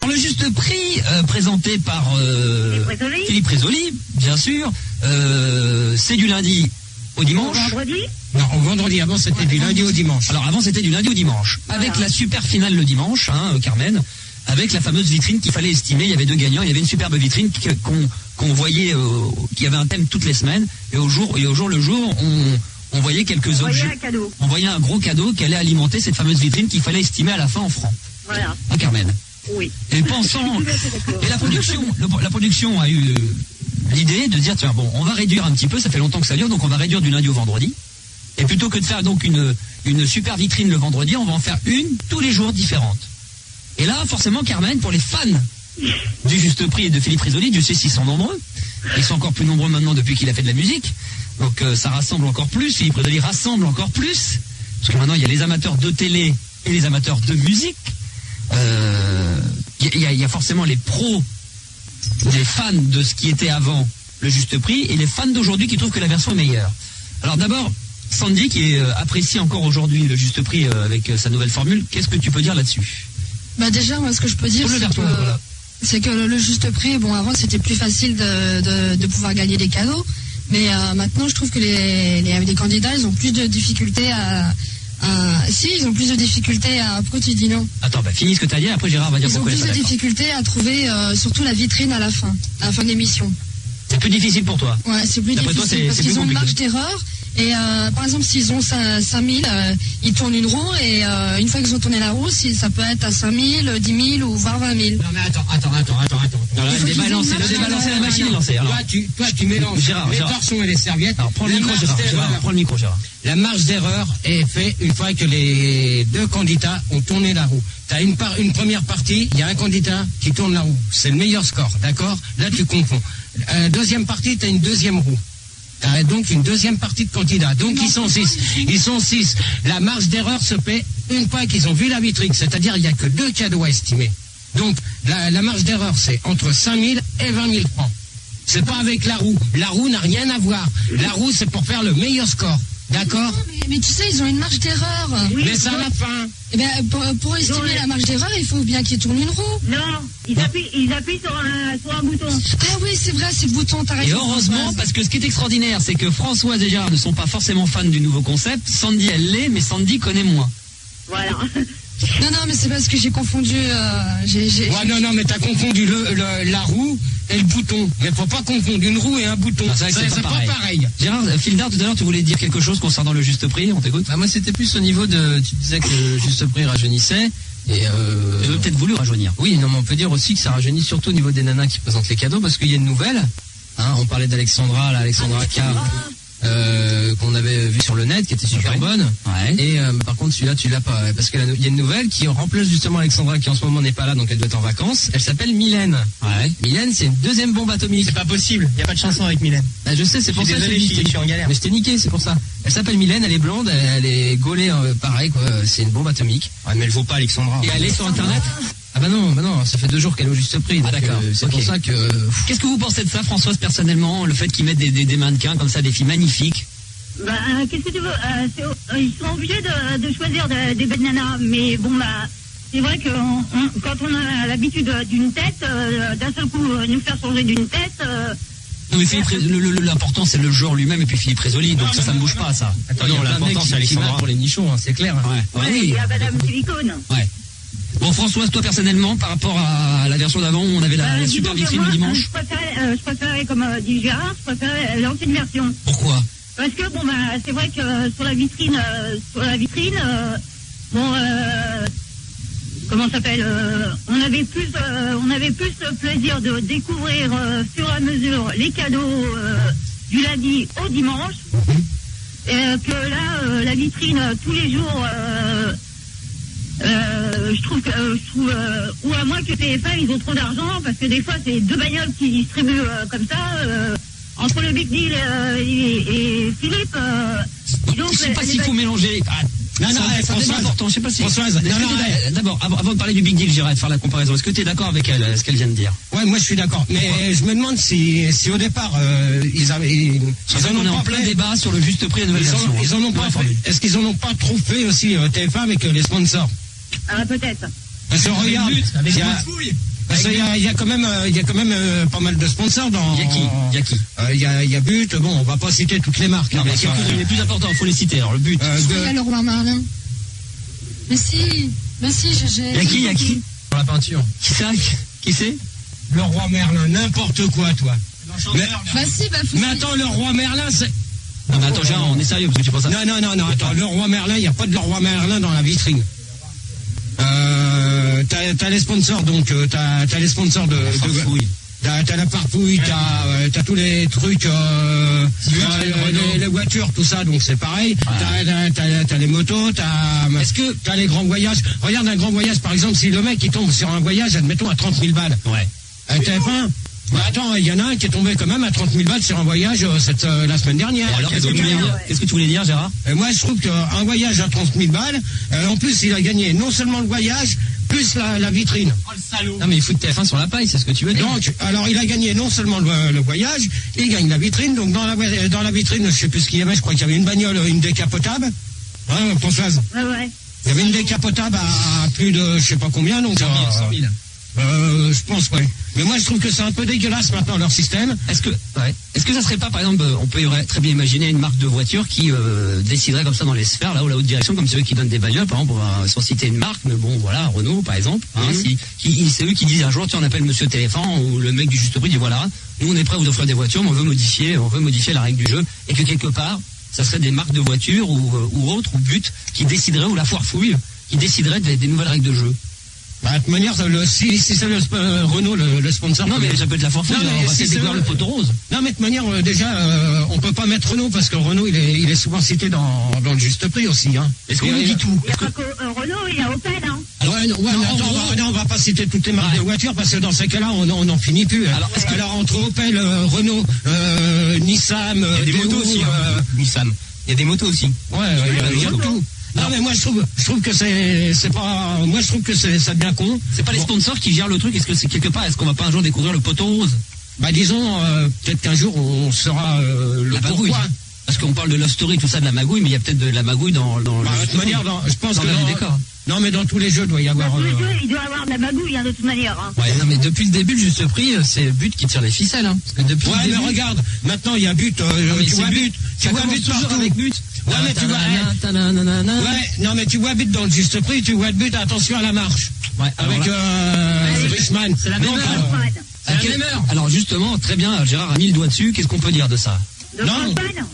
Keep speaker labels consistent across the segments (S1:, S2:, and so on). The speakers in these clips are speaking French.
S1: Le juste prix présenté par Philippe Rézoli, bien sûr, c'est du lundi au dimanche.
S2: Vendredi ?
S3: Non, au vendredi. Avant, c'était du lundi au dimanche.
S1: Alors avant, c'était du lundi au dimanche. Voilà. Avec la super finale le dimanche, Carmen, avec la fameuse vitrine qu'il fallait estimer. Il y avait 2 gagnants. Il y avait une superbe vitrine qu'on voyait, qui avait un thème toutes les semaines. Et au jour le jour, on voyait quelques objets. On voyait un gros cadeau qui allait alimenter cette fameuse vitrine qu'il fallait estimer à la fin en francs.
S2: Voilà.
S1: Carmen.
S2: Oui.
S1: Et pensant, et la production a eu l'idée de dire tiens bon, on va réduire un petit peu, ça fait longtemps que ça dure, donc on va réduire du lundi au vendredi. Et plutôt que de faire donc une super vitrine le vendredi, on va en faire une tous les jours différente. Et là, forcément, Carmen, pour les fans du Juste Prix et de Philippe Rézoli, Dieu sait s'ils sont nombreux. Ils sont encore plus nombreux maintenant depuis qu'il a fait de la musique. Donc ça rassemble encore plus. Philippe Rézoli rassemble encore plus. Parce que maintenant, il y a les amateurs de télé et les amateurs de musique. Il y a forcément les pros, les fans de ce qui était avant le Juste Prix et les fans d'aujourd'hui qui trouvent que la version est meilleure. Alors d'abord, Sandy qui apprécie encore aujourd'hui le Juste Prix avec sa nouvelle formule, qu'est-ce que tu peux dire là-dessus ?
S4: Bah déjà, moi ce que je peux dire c'est que le Juste Prix, bon avant c'était plus facile de pouvoir gagner des cadeaux, mais maintenant je trouve que les candidats ils ont plus de difficultés ils ont plus de difficultés à... Pourquoi tu dis non ?
S1: Attends, finis ce que tu as dit, après Gérard va dire pourquoi.
S4: Ils ont plus de difficultés à trouver surtout la vitrine à la fin de l'émission.
S1: C'est plus difficile pour toi ?
S4: Ouais, c'est plus difficile
S1: toi,
S4: parce qu'ils ont une marge d'erreur. Et par exemple, s'ils ont 5000, ils tournent une roue et une fois qu'ils ont tourné la roue, ça peut être à 5000, 10 000 ou voire 20 000.
S3: Non mais attends.
S1: Non, le débalancer la machine est lancée.
S3: Toi, tu mélanges les torchons et les serviettes.
S1: Alors, prends le micro, Gérard.
S3: La marge d'erreur est faite une fois que les 2 candidats ont tourné la roue. Tu as une première partie, il y a un candidat qui tourne la roue. C'est le meilleur score, d'accord ? Là, tu confonds. Deuxième partie, tu as une deuxième roue. Donc une deuxième partie de candidats. Donc ils sont 6. La marge d'erreur se fait une fois qu'ils ont vu la vitrine. C'est-à-dire il n'y a que 2 cadeaux à estimer. Donc la marge d'erreur c'est entre 5 000 et 20 000 francs. C'est pas avec la roue. La roue n'a rien à voir. La roue c'est pour faire le meilleur score. D'accord ?
S4: Mais tu sais, ils ont une marge d'erreur.
S3: Oui, mais c'est à la fin.
S4: Eh bien, pour estimer la marge d'erreur, il faut bien qu'ils tournent une roue.
S2: Non, ils appuient sur un bouton.
S4: Ah oui, c'est vrai, c'est le bouton, t'as raison.
S1: Et heureusement, parce que ce qui est extraordinaire, c'est que Françoise et Gérard ne sont pas forcément fans du nouveau concept. Sandy, elle l'est, mais Sandy connaît moins.
S2: Voilà.
S4: Non, mais c'est parce que j'ai confondu...
S3: Non, mais t'as confondu la roue et le bouton. Mais faut pas confondre une roue et un bouton.
S1: Ah, c'est pas pareil. Gérard, Fildar, tout à l'heure, tu voulais dire quelque chose concernant le Juste Prix, on t'écoute ?
S5: Moi, c'était plus au niveau de... Tu disais que le Juste Prix rajeunissait. Et
S1: j'ai peut-être voulu rajeunir.
S5: Oui, non, mais on peut dire aussi que ça rajeunit surtout au niveau des nanas qui présentent les cadeaux, parce qu'il y a une nouvelle. On parlait d'Alexandra K. Qu'on avait vu sur le net, qui était super bonne.
S1: Ouais.
S5: Et par contre, celui-là, tu l'as pas. Parce qu'il y a une nouvelle qui remplace justement Alexandra, qui en ce moment n'est pas là, donc elle doit être en vacances. Elle s'appelle Mylène.
S1: Ouais.
S5: Mylène, c'est une deuxième bombe atomique.
S6: C'est pas possible, il n'y a pas de chanson avec Mylène.
S5: Je sais, c'est pour ça que
S6: je suis en galère.
S5: Mais je t'ai niqué, c'est pour ça. Elle s'appelle Mylène, elle est blonde, elle est gaulée, pareil, quoi. C'est une bombe atomique.
S6: Ouais, mais elle vaut pas Alexandra.
S1: Et elle est sur Internet ?
S5: Ah bah non, ça fait 2 jours qu'elle est au Juste Prix.
S1: Ah d'accord.
S5: C'est pour ça que...
S1: Qu'est-ce que vous pensez de ça, Françoise, personnellement, le fait qu'ils mettent des mannequins comme ça, des filles magnifiques ?
S2: Qu'est-ce que tu veux ils sont obligés de choisir des belles nanas, mais bon, c'est vrai que quand on a l'habitude d'une tête, d'un seul coup, nous faire changer d'une tête...
S1: Non, mais Philippe, l'important c'est le genre lui-même et puis Philippe Rézoli, donc ça ne bouge pas, ça.
S5: Attends, non, l'important c'est Alexandra pour les nichons, c'est clair.
S1: Ouais.
S2: Oui, il y a Madame Silicone.
S1: Ouais. Bon, Françoise, toi personnellement, par rapport à la version d'avant où on avait la super vitrine le dimanche.
S2: Je préférais, comme dit Gérard, l'ancienne version.
S1: Pourquoi ?
S2: Parce que c'est vrai que sur la vitrine, comment ça s'appelle, on avait plus le plaisir de découvrir sur la mesure les cadeaux du lundi au dimanche, que là la vitrine tous les jours. Je trouve ou à moins que TF1 ils ont trop d'argent, parce que des fois c'est 2 bagnoles qui distribuent comme ça. Entre le Big Deal et Philippe,
S1: je sais pas s'il faut mélanger.
S3: Non,
S1: c'est important. Je sais pas si.
S3: Françoise,
S1: d'abord, avant de parler du Big Deal, j'irai de faire la comparaison. Est-ce que tu es d'accord avec elle, ce qu'elle vient de dire ?
S3: Ouais, moi je suis d'accord. Mais je me demande si au départ ils en ont
S1: en plein débat sur le Juste Prix de la nouvelle version.
S3: Ils en ont pas fait. Est-ce qu'ils en ont pas trop fait aussi TF1 avec les sponsors ?
S2: Peut-être.
S3: Parce que regarde,
S5: Avec
S3: il y a-
S5: beaucoup de fouilles.
S3: parce qu'il y a quand même, pas mal de sponsors dans.
S1: Il y a qui
S3: Il y a But. Bon, on va pas citer toutes les marques.
S1: Non, mais
S3: parce que,
S1: quelques-uns les plus importants, il faut les citer. Alors, le but.
S4: Il y a le roi Merlin. Mais si, j'ai.
S1: Il y a qui
S5: Pour la peinture.
S1: Qui c'est
S3: le roi Merlin, n'importe quoi, toi. Mais,
S4: Bah si, bah faut.
S3: mais attends, le roi Merlin, c'est.
S1: Non, mais attends, Gérard, on est sérieux, parce que tu penses à ça.
S3: Non, attends, le roi Merlin, il n'y a pas de le roi Merlin dans la vitrine. T'as les sponsors, donc, t'as les sponsors de.
S1: Farfouille.
S3: T'as la parfouille, t'as tous les trucs, les voitures, tout ça, donc c'est pareil. T'as les motos, t'as les grands voyages. Regarde un grand voyage, par exemple, si le mec il tombe sur un voyage, admettons à 30 000 balles.
S1: Ouais.
S3: TF1. Bah attends, il y en a un qui est tombé quand même à 30 000 balles sur un voyage la semaine dernière.
S1: Bon, alors, qu'est-ce que tu voulais dire, Gérard?
S3: Et moi, je trouve qu'un voyage à 30 000 balles, en plus, il a gagné non seulement le voyage, plus la vitrine.
S5: Oh le salaud. Non mais il fout TF1 sur la paille, c'est ce que tu veux dire.
S3: Donc, alors, il a gagné non seulement le voyage, il gagne la vitrine. Donc, dans la vitrine, je sais plus ce qu'il y avait, je crois qu'il y avait une bagnole, une décapotable. Hein, Françoise?
S2: Ouais.
S3: Il y avait une décapotable à plus de je sais pas combien, donc...
S5: 100 000.
S3: Je pense, ouais. Mais moi, je trouve que c'est un peu dégueulasse maintenant, leur système.
S1: Est-ce que ça serait pas, par exemple, on peut très bien imaginer une marque de voiture qui déciderait comme ça dans les sphères, là, ou la haute direction, comme c'est eux qui donnent des bagnoles, par exemple, on va sans citer une marque, mais bon, voilà, Renault, par exemple, hein, c'est eux qui disent un jour, tiens, on appelle Monsieur Téléphone, ou le mec du juste prix dit, voilà, nous, on est prêt à vous offrir des voitures, mais on veut modifier la règle du jeu, et que quelque part, ça serait des marques de voitures, ou autres, ou But, qui décideraient, ou la foire fouille, qui décideraient des nouvelles règles de jeu.
S3: Bah, de toute manière, si c'est Renault le sponsor.
S1: Non, mais ça peut être la foire fouille, on va peut-être découvrir le poteau rose.
S3: Non, mais de toute manière, déjà, on peut pas mettre Renault parce que Renault, il est souvent cité dans le juste prix aussi. Hein.
S1: Est-ce qu'on nous dit tout?
S2: Il n'y a pas que Renault, il y a Opel, hein.
S3: On va pas citer toutes les marques de voitures parce que dans ces cas-là, on n'en finit plus. Alors, entre Opel, Renault, Nissan,
S5: Il y a des motos aussi. Nissan. Il y a des motos aussi.
S3: Il y a tout. Non, mais moi, je trouve que c'est pas, moi, je trouve que ça devient con.
S1: C'est pas les sponsors qui gèrent le truc. Est-ce que c'est quelque part, est-ce qu'on va pas un jour découvrir le poteau rose?
S3: Bah, disons, peut-être qu'un jour, on saura le
S1: magouille.
S3: pourquoi.
S1: Parce qu'on parle de Love Story, tout ça, de la magouille, mais il y a peut-être de la magouille dans
S3: de toute manière, je pense que
S1: le décor.
S3: Non, mais dans tous les jeux, il doit y avoir.
S2: Dans tous les jeux, il doit y avoir de la magouille, hein, de toute manière. Hein.
S5: Ouais, non, mais depuis le début, le juste prix, c'est But qui tire les ficelles. Hein. Parce que depuis le début...
S3: mais regarde, maintenant, il y a But, tu vois But.
S5: Tu vois But toujours avec But.
S3: Ouais, mais tu vois. Ouais, non, mais tu vois But dans le juste prix, tu vois But, attention à la marche.
S5: Ouais,
S3: avec Richman.
S5: C'est la même heure.
S1: À quelle heure? Alors justement, très bien, Gérard a mis le doigt dessus, qu'est-ce qu'on peut dire de ça?
S2: De campagne?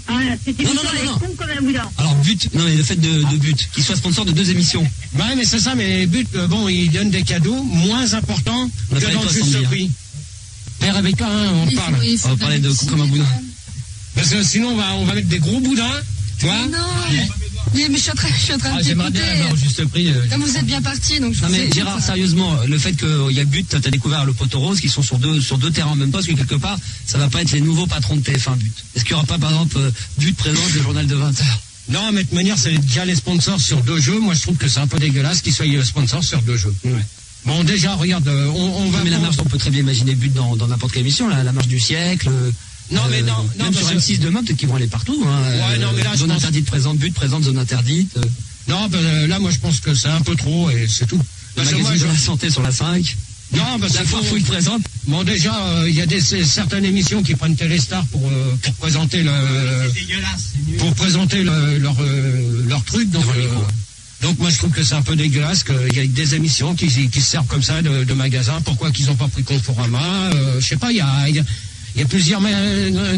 S2: C'était
S1: Non.
S2: con comme un boudin.
S1: Alors But, non mais le fait de But, qu'il soit sponsor de 2 émissions.
S3: Ouais, mais c'est ça, mais But, bon, il donne des cadeaux moins importants que dans le juste prix. Père avec on parle.
S1: On va parler de con comme un boudin.
S3: Parce que sinon, on va mettre des gros boudins, tu vois.
S4: Non, mais je suis en train de
S5: j'aimerais bien avoir au juste prix.
S4: Comme vous êtes bien parti, donc je
S1: Non
S4: vous
S1: mais
S4: écoute,
S1: Gérard,
S4: ça.
S1: sérieusement, le fait qu'il y a But, t'as découvert le poteau rose, qui sont sur deux terrains en même temps, parce que quelque part, ça va pas être les nouveaux patrons de TF1 But. Est-ce qu'il y aura pas, par exemple, But présente le journal de 20h?
S3: Non, mais de toute manière, c'est déjà les sponsors sur 2 jeux. Moi, je trouve que c'est un peu dégueulasse qu'ils soient sponsors sur 2 jeux. Ouais. Bon, déjà, regarde, on va...
S1: Mais la marche, on peut très bien imaginer But dans n'importe quelle émission, la marche du siècle...
S3: Non, mais non.
S1: Même sur M6 demain, peut-être qu'ils vont aller partout. Hein.
S3: Ouais, non, mais là,
S1: zone interdite présente, But présente, zone interdite.
S3: Non, là, moi, je pense que c'est un peu trop et c'est tout.
S1: Le magazine de la santé sur la 5.
S3: Non, parce que
S1: la foire fouille présente.
S3: Bon, déjà, il y a certaines émissions qui prennent Téléstar pour présenter pour présenter leur truc. Donc moi je trouve que c'est un peu dégueulasse qu'il y ait des émissions qui se servent comme ça de magasins. Pourquoi qu'ils n'ont pas pris Conforama? Je sais pas, il y a plusieurs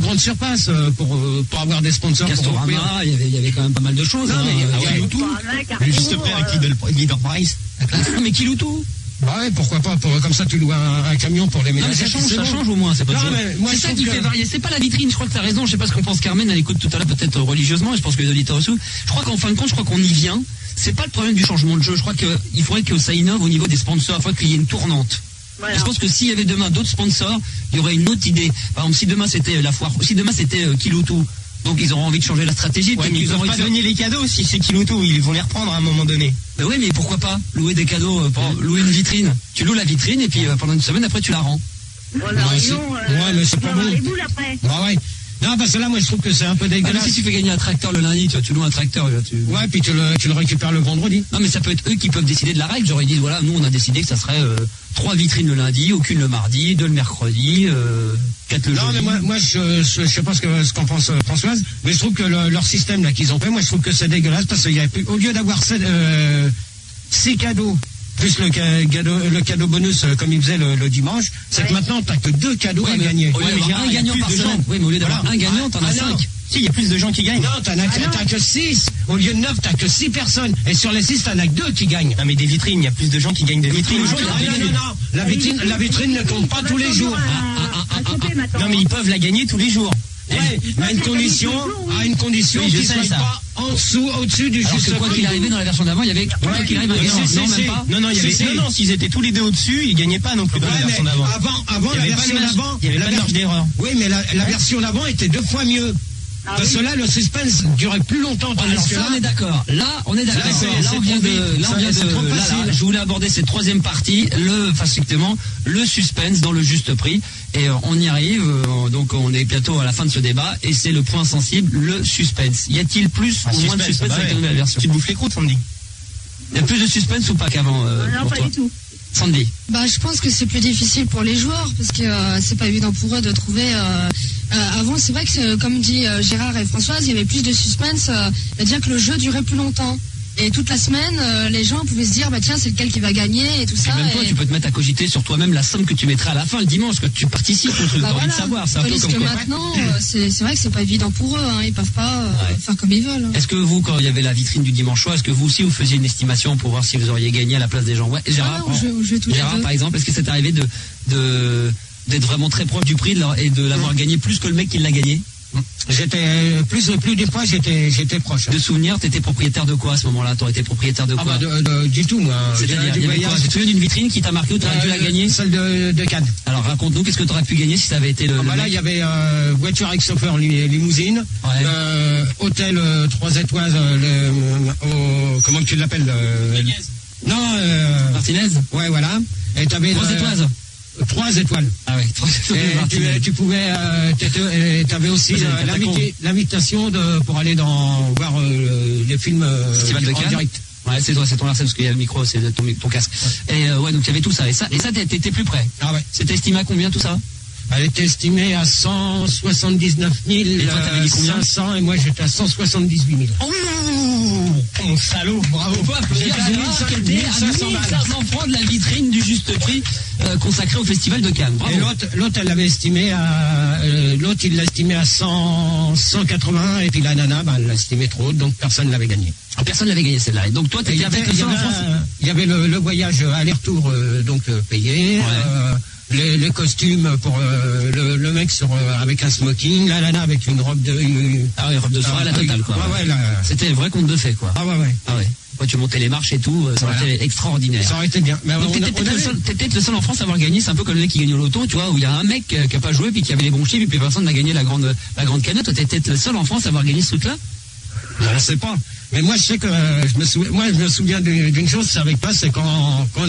S3: grandes surfaces pour avoir des sponsors.
S1: Castorama, il y avait quand même pas mal de choses.
S3: Non, mais il y a
S1: tout.
S6: Le juste prix avec Leader Price.
S1: Mais qui loue tout?
S3: Bah ouais, pourquoi pas, comme ça tu loues un camion pour les
S1: Non, mais
S3: ménages.
S1: ça change au moins, c'est pas
S3: Non,
S1: toujours.
S3: mais moi,
S1: c'est ça qui fait varier, c'est pas la vitrine, je crois que t'as raison, je sais pas ce qu'on pense Carmen, elle écoute tout à l'heure peut-être religieusement, et je pense que les auditeurs aussi. Je crois qu'en fin de compte, je crois qu'on y vient. C'est pas le problème du changement de jeu, je crois qu'il faudrait que ça innove au niveau des sponsors, il faudrait qu'il y ait une tournante. Voilà. Je pense que s'il y avait demain d'autres sponsors, il y aurait une autre idée. Par exemple, si demain c'était la foire, si demain c'était Kiloutou, donc ils auront envie de changer la stratégie.
S6: Ouais, mais ils vont pas donner les cadeaux si c'est Kiloutou, ils vont les reprendre à un moment donné.
S1: Ben oui, mais pourquoi pas louer des cadeaux, louer une vitrine. Tu loues la vitrine et puis pendant une semaine après tu la rends.
S2: Voilà,
S3: ouais, mais c'est pas bon.
S2: Les boules après.
S3: Bah ouais. Non, parce que là, moi, je trouve que c'est un peu dégueulasse.
S1: Si tu fais gagner un tracteur le lundi, tu loues un tracteur.
S3: Ouais, puis tu le récupères le vendredi.
S1: Non, mais ça peut être eux qui peuvent décider de la règle. Genre, ils disent, voilà, nous, on a décidé que ça serait 3 vitrines le lundi, aucune le mardi, 2 le mercredi, 4 le jeudi.
S3: Non, mais moi, je sais pas ce qu'en pense Françoise, mais je trouve que leur système, là, qu'ils ont fait, moi, je trouve que c'est dégueulasse, parce qu'il y a plus, au lieu d'avoir 6 cadeaux, plus le cadeau bonus comme il faisait le dimanche, c'est que maintenant t'as que 2 cadeaux à gagner.
S1: Au lieu d'avoir un gagnant par semaine. Oui, mais au lieu d'avoir un gagnant, t'en as 5.
S6: Si, il y a plus de gens qui gagnent.
S3: Non, t'as que 6. Au lieu de 9, t'as que 6 personnes. Et sur les 6, t'en as que 2 qui gagnent.
S6: Non, mais des vitrines, il y a plus de gens qui gagnent des vitrines.
S3: Non. La vitrine ne compte pas tous les jours.
S6: Non, mais ils peuvent la gagner tous les jours.
S3: Ouais, à une condition
S6: Oui,
S3: qu'ils ne soient pas au-dessus du juste prix.
S1: Quoi qu'il arrivait dans la version d'avant, il y avait quoi qu'il arrive un gagnant. Non, même pas.
S6: Non, il y avait non, s'ils étaient tous les deux au-dessus, ils gagnaient pas non plus dans la version d'avant.
S3: Avant la version d'avant,
S6: il y avait pas de marge d'erreur.
S3: Oui, mais la version d'avant était 2 fois mieux. Parce que là, le suspense durait plus longtemps.
S1: Alors ça, on est d'accord. Là, on est d'accord. Là, on vient de. Je voulais aborder cette troisième partie, effectivement, le suspense dans le juste prix. Et on y arrive. Donc, on est bientôt à la fin de ce débat. Et c'est le point sensible, le suspense. Y a-t-il plus ou moins de suspense avec la nouvelle version?
S6: Tu te bouffes les croûtes, Sandy.
S1: Il y a plus de suspense ou pas qu'avant?
S2: Non, pas du tout.
S1: Sandy.
S4: Je pense que c'est plus difficile pour les joueurs parce que c'est pas évident pour eux de trouver. Avant, c'est vrai que comme dit Gérard et Françoise, il y avait plus de suspense, c'est-à-dire que le jeu durait plus longtemps. Et toute la semaine, les gens pouvaient se dire, tiens, c'est lequel qui va gagner et tout ça.
S1: Et même toi, tu peux te mettre à cogiter sur toi-même la somme que tu mettrais à la fin le dimanche, que tu participes, tu as envie de savoir. C'est un peu
S4: comme que maintenant, c'est vrai que c'est pas évident pour eux, hein, ils peuvent pas faire comme ils veulent.
S1: Est-ce que vous, quand il y avait la vitrine du dimanche soir, est-ce que vous aussi vous faisiez une estimation pour voir si vous auriez gagné à la place des gens? Ouais. Gérard, Gérard par exemple, est-ce que c'est arrivé d'être vraiment très proche du prix et de l'avoir gagné plus que le mec qui l'a gagné?
S3: J'étais plus des fois j'étais proche.
S1: De souvenir, t'étais propriétaire de quoi à ce moment-là? T'aurais été propriétaire de quoi?
S3: Du tout, moi.
S1: C'est-à-dire, tu te souviens d'une vitrine qui t'a marqué ou t'aurais dû la gagner?
S3: Celle de Cannes.
S1: Alors raconte-nous, qu'est-ce que t'aurais pu gagner si ça avait été le
S3: là, il y avait voiture avec chauffeur limousine, hôtel 3 étoiles, comment tu l'appelles? Non,
S1: Martinez.
S3: Ouais, voilà. Et t'avais
S1: 3 étoiles.
S3: 3 étoiles.
S1: Ah ouais, 3 étoiles.
S3: Tu pouvais, t'avais aussi l'invitation pour aller voir les films
S1: Festival de Cannes.
S3: Direct.
S1: Ouais, c'est toi, c'est ton Larsen, parce qu'il y a le micro, c'est ton casque. Et donc il y avait tout ça. Et ça, t'étais plus près.
S3: Ah ouais.
S1: C'était estimé à combien tout ça?
S3: Elle était estimée à 179 000.
S1: Et toi, t'avais dit combien?
S3: 500, et moi j'étais à 178 000.
S1: Oh, mon salaud, bravo. J'ai gagné à 1500 francs de la vitrine du juste prix consacrée au Festival de Cannes. Bravo.
S3: Et l'autre, elle l'avait estimé l'autre, il l'a estimé à 180, et puis la nana, elle l'a estimé trop haute, donc personne ne l'avait gagné.
S1: Personne ne l'avait gagné celle-là. Et donc toi, t'étais peut-être le seul en France.
S3: Il y avait le voyage aller-retour, donc payé. Ouais. Les costumes pour le mec avec un smoking, la nana avec une robe de
S1: robe de soirée, la totale quoi.
S3: Ouais,
S1: c'était le vrai conte de fées quoi.
S3: Ah ouais.
S1: Ouais, tu montais les marches et tout, ça aurait été extraordinaire.
S3: Ça aurait été bien. Mais
S1: t'es peut-être le seul en France à avoir gagné, c'est un peu comme le mec qui gagne au loto, tu vois, où il y a un mec qui a pas joué puis qui avait les bons chiffres et puis personne n'a gagné la grande cagnotte. Toi, t'es peut-être le seul en France à avoir gagné ce truc-là.
S3: Je sais pas. Mais moi, je sais que je me souviens d'une chose, c'est avec pas, c'est quand on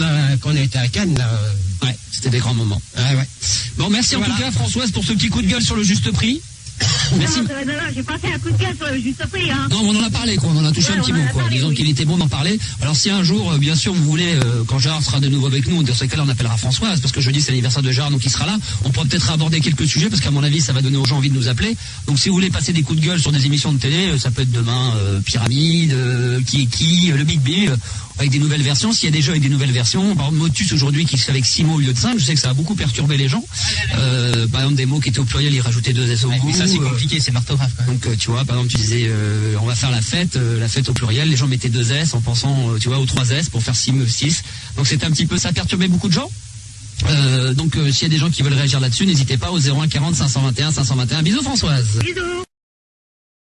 S3: a été à Cannes. Là,
S1: ouais, c'était des grands moments.
S3: Ouais.
S1: Bon, merci en tout cas, Françoise, pour ce petit coup de gueule sur le juste prix.
S2: Merci. Non, j'ai pas fait un coup de gueule sur le juste prix. Hein.
S1: Non, on en a parlé, quoi. On en a touché un petit mot, quoi. Disons qu'il était bon d'en parler. Alors, si un jour, bien sûr, vous voulez, quand Gérard sera de nouveau avec nous, dans ce cas-là, on appellera Françoise, parce que jeudi, c'est l'anniversaire de Gérard, donc il sera là. On pourra peut-être aborder quelques sujets, parce qu'à mon avis, ça va donner aux gens envie de nous appeler. Donc, si vous voulez passer des coups de gueule sur des émissions de télé, ça peut être demain, Pyramide, le Big Bill, avec des nouvelles versions. S'il y a des jeux avec des nouvelles versions, par exemple, Motus aujourd'hui, qui se fait avec 6 mots au lieu de 5, je sais que ça a beaucoup perturbé les gens. Par exemple, des mots qui étaient au pluriel, ils rajoutaient 2 S au bout.
S6: Mais ça, c'est compliqué, c'est l'orthographe.
S1: Donc tu vois, par exemple, tu disais on va faire la fête au pluriel, les gens mettaient 2 S en pensant tu vois aux 3 S pour faire 6. Donc c'était un petit peu, ça perturbait beaucoup de gens. Donc s'il y a des gens qui veulent réagir là-dessus, n'hésitez pas au 01 40 521 521. Bisous Françoise.
S2: Bisous.